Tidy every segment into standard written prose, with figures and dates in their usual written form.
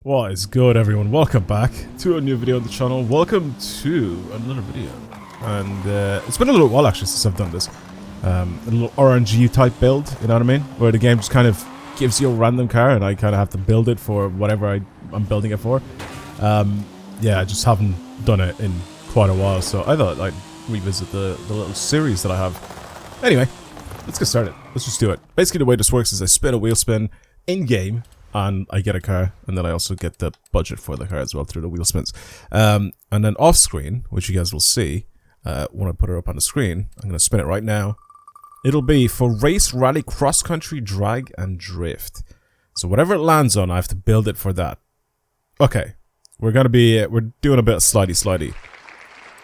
What is good, everyone? Welcome back to a new video on the channel. Welcome to another video. And it's been a little while actually since I've done this. A little RNG type build, you know what I mean? Where the game just kind of gives you a random car and I kind of have to build it for whatever I'm building it for. Yeah, I just haven't done it in quite a while, so I thought I'd revisit the little series that I have. Anyway, let's get started. Let's just do it. Basically the way this works is I spin a wheel spin in-game and I get a car, and then I also get the budget for the car as well through the wheel spins. And then off screen, which you guys will see when I put it up on the screen, I'm going to spin it right now. It'll be for race, rally, cross country, drag, and drift. So whatever it lands on, I have to build it for that. Okay, we're doing a bit of slidey.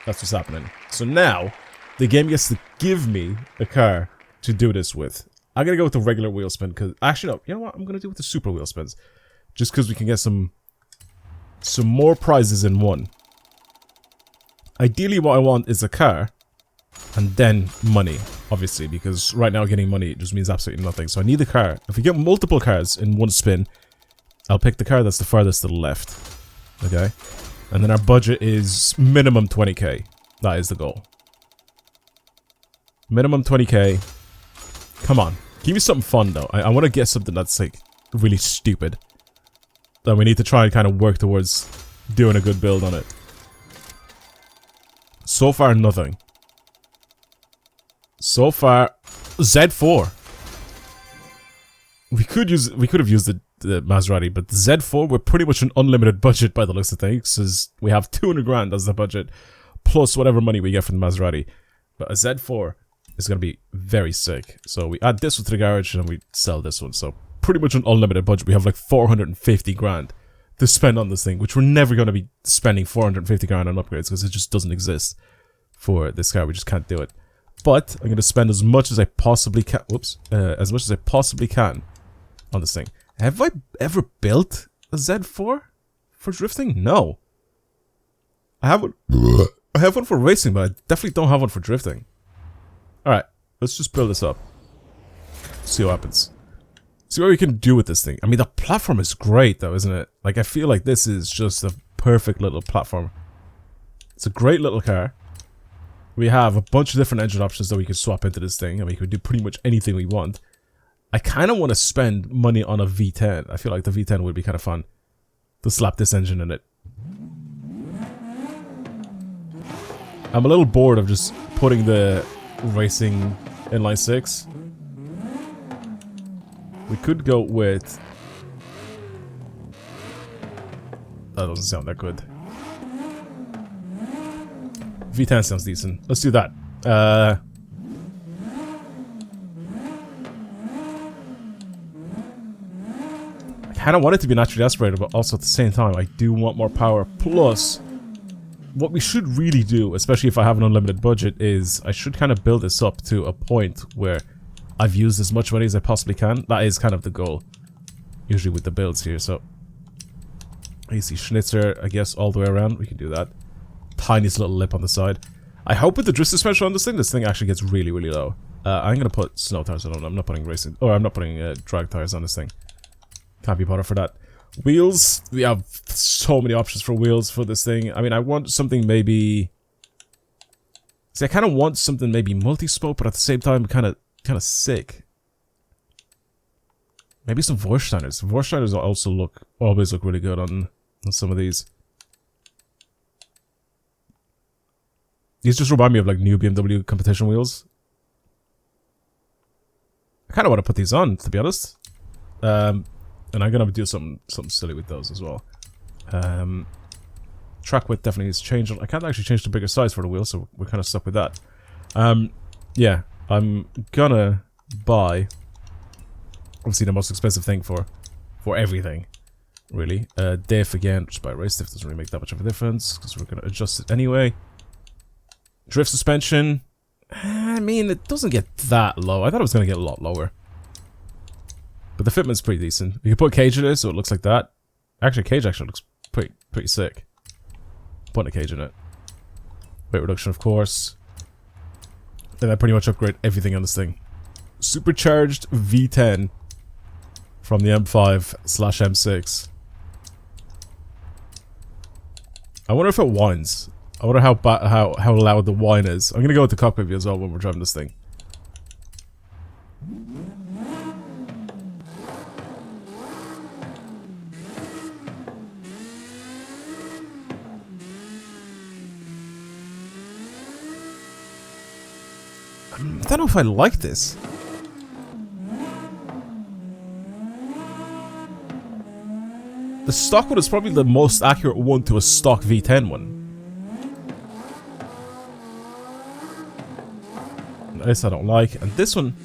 That's what's happening. So now the game gets to give me a car to do this with. I'm gonna go with the regular wheel spin because actually no, you know what? I'm gonna do with the super wheel spins, just because we can get some more prizes in one. Ideally, what I want is a car, and then money, obviously, because right now getting money just means absolutely nothing. So I need a car. If we get multiple cars in one spin, I'll pick the car that's the farthest to the left. Okay, and then our budget is minimum 20k. That is the goal. Minimum 20k. Come on. Give me something fun though. I want to get something that's like really stupid. That we need to try and kind of work towards doing a good build on it. So far, nothing. So far, Z4. We could have used the Maserati, but the Z4 we're pretty much an unlimited budget by the looks of things, because we have 200 grand as the budget, plus whatever money we get from the Maserati. But a Z4 is going to be very sick. So we add this one to the garage and we sell this one. So pretty much an unlimited budget. We have like 450 grand to spend on this thing, which we're never going to be spending 450 grand on upgrades because it just doesn't exist for this car. We just can't do it. But I'm going to spend as much as I possibly can. Whoops. As much as I possibly can on this thing. Have I ever built a Z4 for drifting? No. I have one for racing, but I definitely don't have one for drifting. Alright, let's just build this up. See what happens. See what we can do with this thing. I mean, the platform is great though, isn't it? Like, I feel like this is just a perfect little platform. It's a great little car. We have a bunch of different engine options that we could swap into this thing, and we could do pretty much anything we want. I kind of want to spend money on a V10. I feel like the V10 would be kind of fun to slap this engine in it. I'm a little bored of just putting the racing inline 6. We could go with... That doesn't sound that good. V10 sounds decent. Let's do that. I kind of want it to be naturally aspirated, but also at the same time, I do want more power. Plus, what we should really do, especially if I have an unlimited budget, is I should kind of build this up to a point where I've used as much money as I possibly can. That is kind of the goal, usually with the builds here. So, AC Schnitzer, I guess, all the way around. We can do that. Tiniest little lip on the side. I hope with the drift suspension on this thing actually gets really, really low. I'm going to put snow tires on it. I'm not putting racing, or I'm not putting drag tires on this thing. Can't be bothered for that. Wheels, we have so many options for wheels for this thing. I mean, I want something maybe... See, I kind of want something maybe multi-spoke, but at the same time, kind of sick. Maybe some Vorsteiners. Vorsteiners also always look really good on some of these. These just remind me of like new BMW competition wheels. I kind of want to put these on, to be honest. And I'm gonna do something silly with those as well. Track width definitely needs to change. I can't actually change the bigger size for the wheel, so we're kind of stuck with that. Yeah, I'm gonna buy obviously the most expensive thing for everything, really. Diff again, just buy race diff, doesn't really make that much of a difference because we're gonna adjust it anyway. Drift suspension. I mean, it doesn't get that low. I thought it was gonna get a lot lower. But the fitment's pretty decent. You can put cage in it, so it looks like that. Actually, cage actually looks pretty sick. Putting a cage in it. Weight reduction, of course. Then I pretty much upgrade everything on this thing. Supercharged V10 from the M5/M6. I wonder if it whines. I wonder how loud the whine is. I'm gonna go with the cockpit view as well when we're driving this thing. I don't know if I like this. The stock one is probably the most accurate one to a stock V10 one. This I don't like, and this one...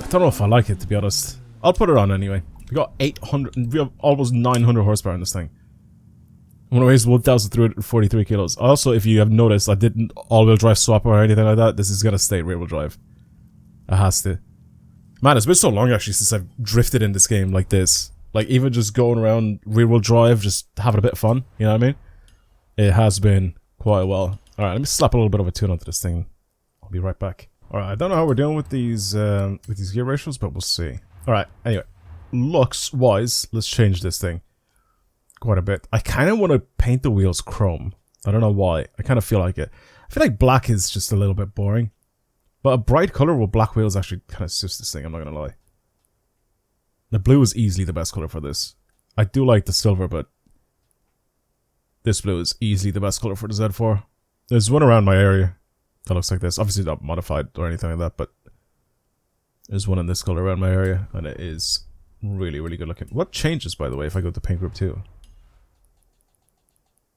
I don't know if I like it, to be honest. I'll put it on anyway. We got 800... We have almost 900 horsepower in this thing. When it weighs 1,343 kilos. Also, if you have noticed, I didn't all-wheel drive swap or anything like that. This is gonna stay rear-wheel drive. It has to. Man, it's been so long actually since I've drifted in this game like this. Like, even just going around rear-wheel drive, just having a bit of fun. You know what I mean? It has been quite a while. Alright, let me slap a little bit of a tune onto this thing. I'll be right back. Alright, I don't know how we're doing with these gear ratios, but we'll see. Alright, anyway. Looks-wise, let's change this thing quite a bit. I kind of want to paint the wheels chrome. I don't know why. I kind of feel like it. I feel like black is just a little bit boring. But a bright color with black wheels actually kind of suits this thing, I'm not going to lie. The blue is easily the best color for this. I do like the silver, but this blue is easily the best color for the Z4. There's one around my area that looks like this. Obviously not modified or anything like that, but there's one in this color around my area, and it is really, really good looking. What changes, by the way, if I go to paint group 2?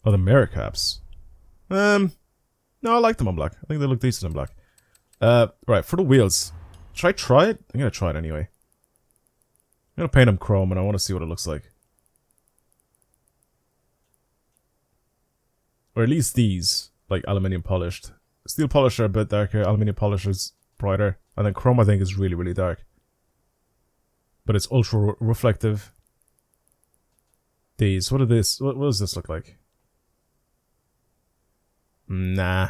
Oh, the mirror caps. No, I like them on black. I think they look decent on black. Right, for the wheels. Should I try it? I'm gonna try it anyway. I'm gonna paint them chrome and I want to see what it looks like. Or at least these, like aluminium polished. Steel polish are a bit darker, aluminium polish is brighter, and then chrome I think is really, really dark. But it's ultra reflective. These, what does this look like? Nah.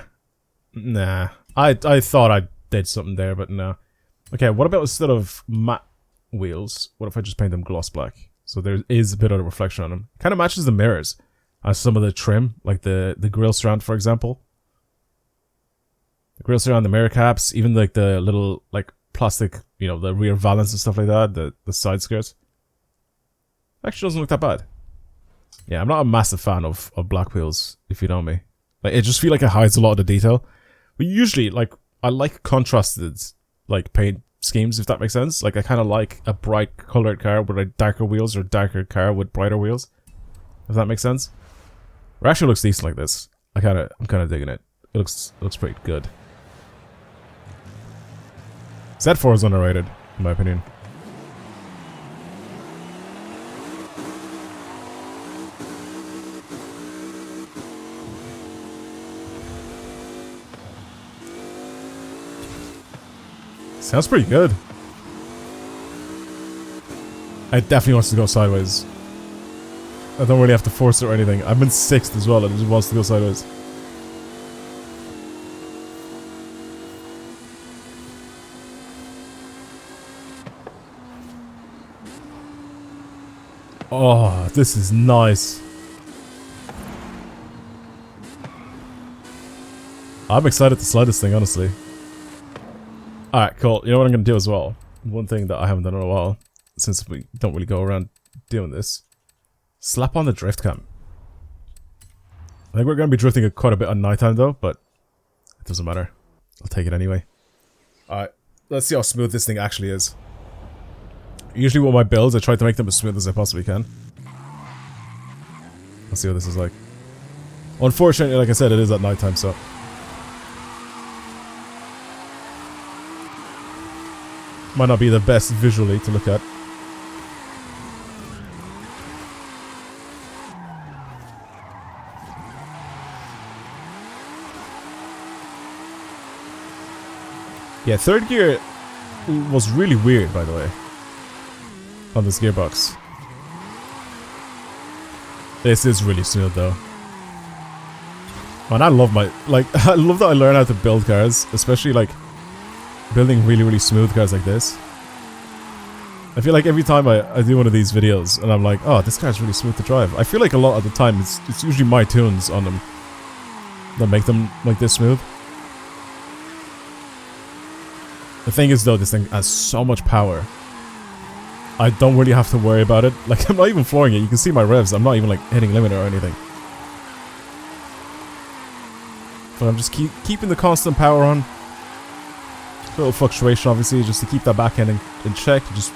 I thought I did something there, but no. Okay, what about instead of matte wheels, what if I just paint them gloss black? So there is a bit of a reflection on them. Kind of matches the mirrors as some of the trim, like the grille surround, for example. The grille surround, the mirror caps, even like the little like plastic, you know, the rear valance and stuff like that, the side skirts. Actually doesn't look that bad. Yeah, I'm not a massive fan of black wheels, if you know me. Like, it just feel like it hides a lot of the detail. But usually, like, I like contrasted, like, paint schemes, if that makes sense. Like, I kind of like a bright colored car with like darker wheels or darker car with brighter wheels. If that makes sense. It actually looks decent like this. I'm kind of digging it. It looks pretty good. Z4 is underrated, in my opinion. Sounds pretty good. It definitely wants to go sideways. I don't really have to force it or anything. I'm in 6th as well, and it just wants to go sideways. Oh, this is nice. I'm excited to slide this thing, honestly. Alright, cool. You know what I'm going to do as well? One thing that I haven't done in a while, since we don't really go around doing this. Slap on the drift cam. I think we're going to be drifting quite a bit on nighttime though, but it doesn't matter. I'll take it anyway. Alright, let's see how smooth this thing actually is. Usually with my builds, I try to make them as smooth as I possibly can. Let's see what this is like. Unfortunately, like I said, it is at nighttime, so... might not be the best visually to look at. Yeah, third gear was really weird, by the way, on this gearbox. This is really smooth, though. Man, I love my... like, I love that I learn how to build cars, especially, like, building really, really smooth cars like this. I feel like every time I do one of these videos and I'm like, oh, this car's really smooth to drive. I feel like a lot of the time it's usually my tunes on them that make them like this smooth. The thing is though, this thing has so much power. I don't really have to worry about it. Like, I'm not even flooring it. You can see my revs. I'm not even like hitting limiter or anything. But I'm just keeping the constant power on. A little fluctuation, obviously, just to keep that back end in check. Just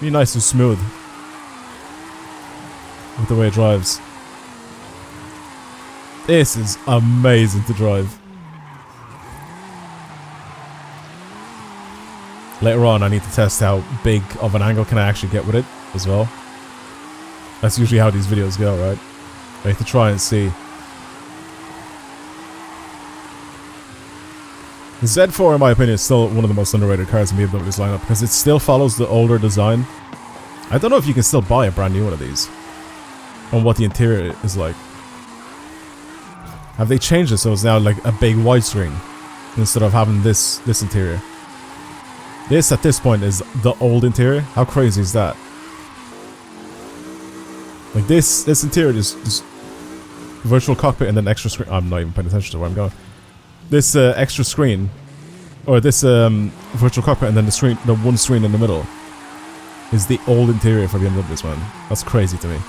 be nice and smooth with the way it drives. This is amazing to drive. Later on, I need to test how big of an angle can I actually get with it as well. That's usually how these videos go, right? I have to try and see. The Z4, in my opinion, is still one of the most underrated cars in BMW's lineup because it still follows the older design. I don't know if you can still buy a brand new one of these and what the interior is like. Have they changed it so it's now like a big widescreen instead of having this interior? This, at this point, is the old interior. How crazy is that? Like this interior is virtual cockpit and then extra screen. I'm not even paying attention to where I'm going. This extra screen, or this virtual cockpit and then the one screen in the middle, is the old interior for BMWs, man. That's crazy to me.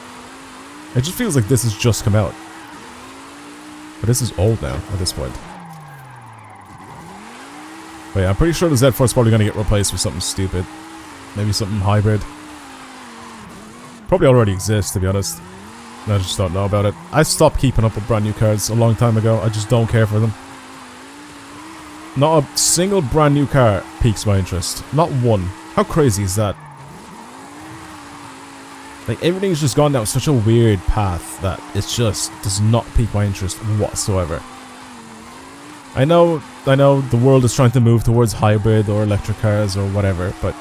It just feels like this has just come out. But this is old now, at this point. But yeah, I'm pretty sure the Z4 is probably going to get replaced with something stupid. Maybe something hybrid. Probably already exists, to be honest. I just don't know about it. I stopped keeping up with brand new cars a long time ago. I just don't care for them. Not a single brand new car piques my interest. Not one. How crazy is that? Like, everything's just gone down such a weird path that it just does not pique my interest whatsoever. I know the world is trying to move towards hybrid or electric cars or whatever, but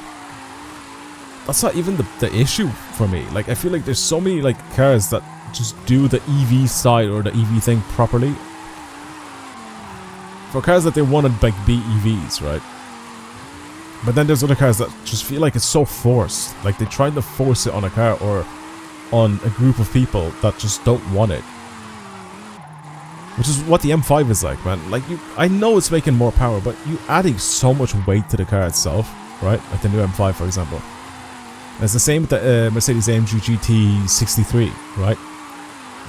that's not even the issue for me. Like, I feel like there's so many like cars that just do the EV side or the EV thing properly. For cars that they want to like be EVs, right? But then there's other cars that just feel like it's so forced. Like they tried to force it on a car or on a group of people that just don't want it. Which is what the M5 is like, man. Like, I know it's making more power, but you adding so much weight to the car itself, right? Like the new M5, for example. And it's the same with the Mercedes-AMG GT 63, right?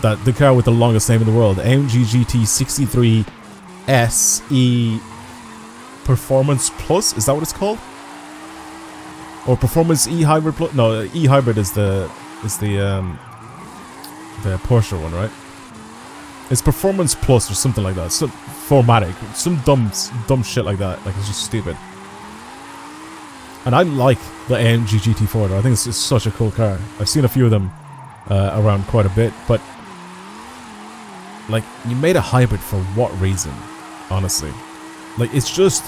That the car with the longest name in the world, AMG GT 63 SE Performance Plus. Is that what it's called? Or Performance E Hybrid Plus? No, E Hybrid is the Porsche one, right? It's Performance Plus or something like that. Some formatic, some dumb shit like that. Like, it's just stupid. And I like the AMG GT4 though. I think it's such a cool car. I've seen a few of them around quite a bit, but like, you made a hybrid for what reason? Honestly, like, it's just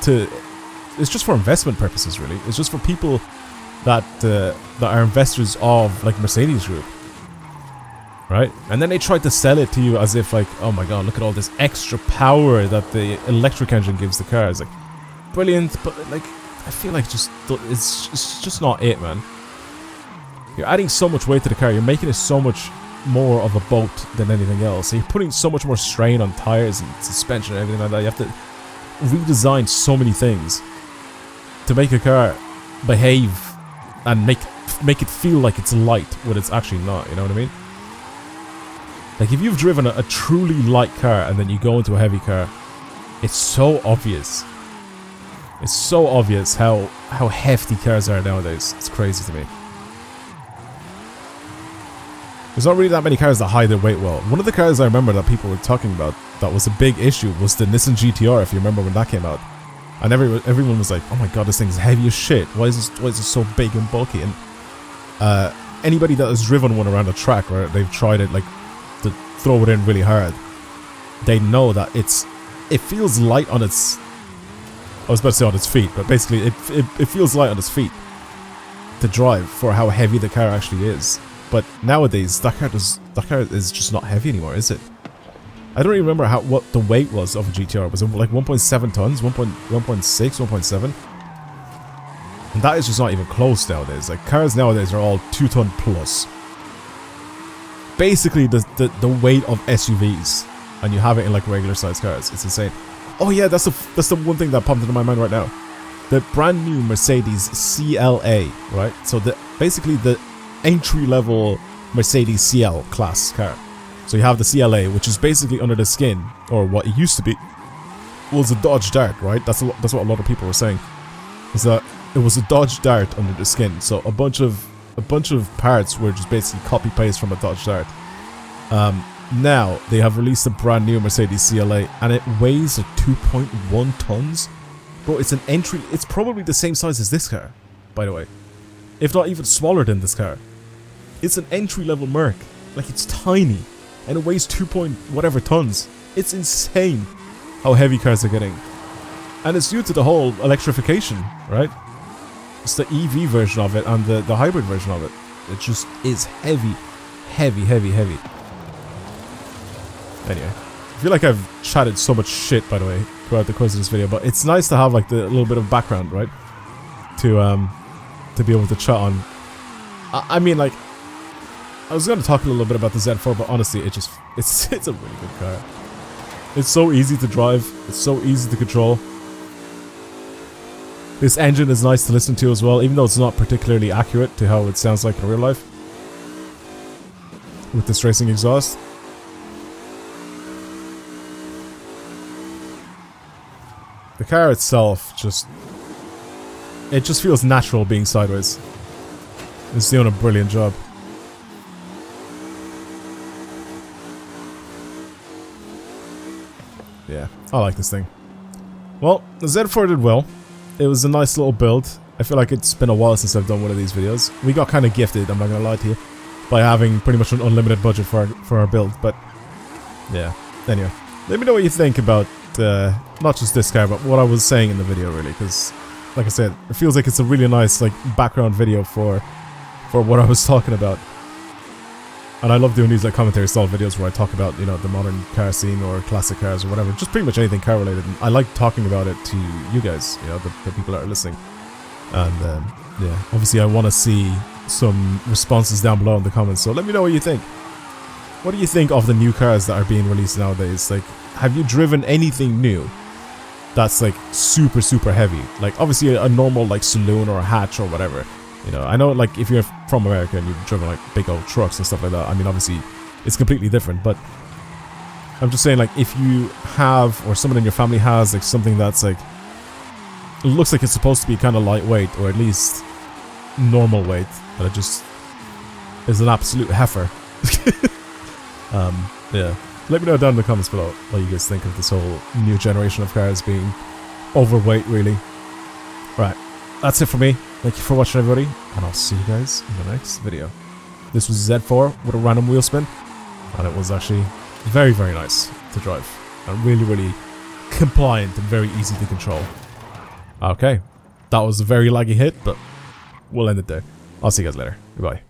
for investment purposes, really. It's just for people that are investors of like Mercedes Group. Right? And then they tried to sell it to you as if like, oh my god, look at all this extra power that the electric engine gives the car. It's like, brilliant, but like, I feel like it's just not it, man. You're adding so much weight to the car, you're making it so much more of a boat than anything else. So you're putting so much more strain on tires and suspension and everything like that. You have to redesign so many things to make a car behave and make it feel like it's light when it's actually not, you know what I mean? Like, if you've driven a truly light car and then you go into a heavy car, it's so obvious. It's so obvious how hefty cars are nowadays. It's crazy to me. There's not really that many cars that hide their weight well. One of the cars I remember that people were talking about that was a big issue was the Nissan GTR, if you remember when that came out. And everyone was like, oh my god, this thing's heavy as shit. Why is it so big and bulky? And anybody that has driven one around a track, or they've tried it, like, to throw it in really hard, they know that it feels light on its, I was about to say on its feet, but basically it feels light on its feet to drive for how heavy the car actually is. But nowadays that car is just not heavy anymore, is it? I don't even remember what the weight was of a GTR. Was it like 1.7 tons, 1.6, 1.7? And that is just not even close nowadays. Like, cars nowadays are all 2 ton plus. Basically, the weight of SUVs. And you have it in, like, regular sized cars. It's insane. Oh yeah, that's the one thing that popped into my mind right now. The brand new Mercedes CLA, right? So basically the entry level Mercedes CL class car. So you have the CLA, which is basically under the skin, or what it used to be, was a Dodge Dart, right? That's what a lot of people were saying. Is that it was a Dodge Dart under the skin. So a bunch of parts were just basically copy paste from a Dodge Dart. Now they have released a brand new Mercedes CLA, and it weighs like 2.1 tons. Bro, it's an entry. It's probably the same size as this car, by the way, if not even smaller than this car. It's an entry level Merc. Like, it's tiny, and it weighs 2 point whatever tons. It's insane how heavy cars are getting, and it's due to the whole electrification, right? It's the EV version of it and the hybrid version of it. It just is heavy. Anyway, I feel like I've chatted so much shit, by the way, throughout the course of this video, but it's nice to have like the little bit of background, right? To be able to chat on. I mean, like, I was going to talk a little bit about the Z4, but honestly, it's a really good car. It's so easy to drive. It's so easy to control. This engine is nice to listen to as well, even though it's not particularly accurate to how it sounds like in real life. With this racing exhaust. The car itself it just feels natural being sideways. It's doing a brilliant job. Yeah, I like this thing. Well, the Z4 did well. It was a nice little build. I feel like it's been a while since I've done one of these videos. We got kind of gifted, I'm not gonna lie to you, by having pretty much an unlimited budget for our build, but yeah. Anyway, let me know what you think about not just this car, but what I was saying in the video, really, because, like I said, it feels like it's a really nice, like, background video for what I was talking about. And I love doing these, like, commentary style videos where I talk about, you know, the modern car scene or classic cars or whatever, just pretty much anything car related. And I like talking about it to you guys, you know, the people that are listening. And yeah, obviously I want to see some responses down below in the comments, so let me know what you think. What do you think of the new cars that are being released nowadays? Like, have you driven anything new that's like super heavy? Like, obviously a normal like saloon or a hatch or whatever. You know, I know, like, if you're from America and you've driven like big old trucks and stuff like that, I mean, obviously it's completely different, but I'm just saying, like, if you have, or someone in your family has, like, something that's like, it looks like it's supposed to be kind of lightweight, or at least normal weight, but it just is an absolute heifer. Yeah. Let me know down in the comments below what you guys think of this whole new generation of cars being overweight, really. Right. That's it for me. Thank you for watching, everybody, and I'll see you guys in the next video. This was Z4 with a random wheel spin, and it was actually very nice to drive, and really compliant and very easy to control. Okay, that was a very laggy hit, but we'll end it there. I'll see you guys later. Goodbye.